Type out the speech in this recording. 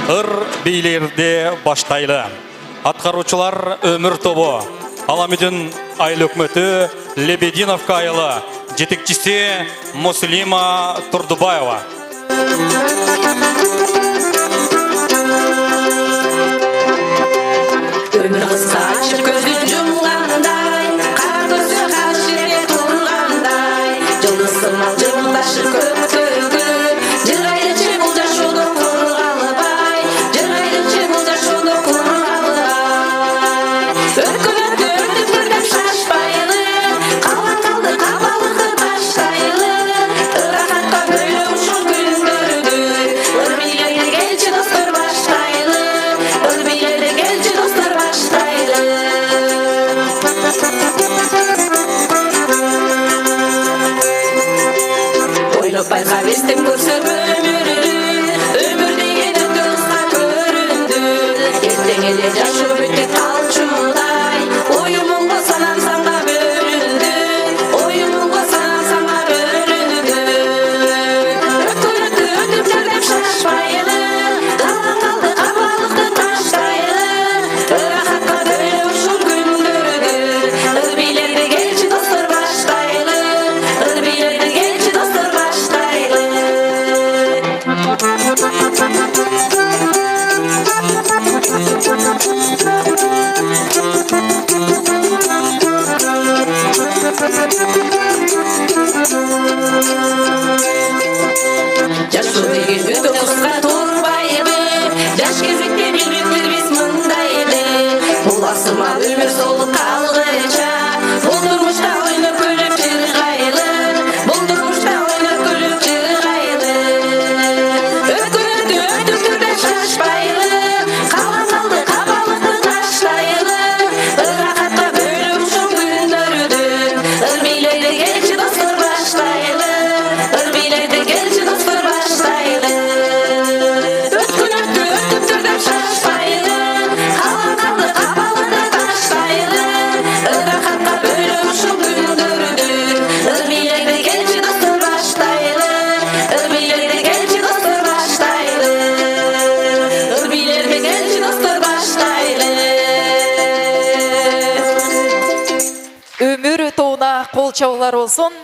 ыр бийлерде баштайлы. Атқаручылар өмір тобы, Аламедин айыл өкметі Лебединовка айылы, жетекчisi Муслима Турдубаева. Өмір қысқа ашып көзін жұмғандай, қара көзі қашырет тұрғандай, жылысымал жылдашы көктегі, жырғайды чебыл жашуды құрғалы бай, жырғайды чебыл жашуды құрғалы бай. Өткілікті өтіп шашпайлы, қалан қалды қабалықты таштайлы, ырақатқа бөлі ұшын күндірді, ұрбилерді келші достар баштайлы, ұрбилерді келші достар баштайлы. Ойлап байқап естім көрсем өмір деген өтті қысқа көрінді, ертеңінде жашы өтті талшудай, ойымыңға санам санға бөлінді, ойымыңға санам санға бөлінді. Өткілікті өтіп жүрдім шашпайлы, қалан қалды қабалықты таштайлы, ырақатқа бөлі ұшын күндірді, ұрбилерді келші достар баштайлы, ұрбилерді келші достар баштайлы. Жашу деген өте қысқа тұрбайды, жаш кезекте биліктер бес мыңдайды. Бұл асырмал өмір солы қалғыча, бұл тұрмышта ойнап күліп жырғайлы, бұл тұрмышта ойнап күліп жырғайлы. Өткілікті өтіп жүрдім шашпайлы, қалан қалды қабалықты таштайлы, ырақатқа бөліп ұшын күндірді, ұрбилерді келші достар баштайлы, ұрбилерді келші достар баштайлы. Өткілікті өтіп жүрдім шашпайлы, қалан қалды қабалықты таштайлы, ырақатқа бөліп ұшын күндірді, ұрбилерді келші достар баштайлы, ұрбилерді келші достар баштайлы, ұрбилерді келші достар баштайлы. Өмір тоуна қол чаулар болсын.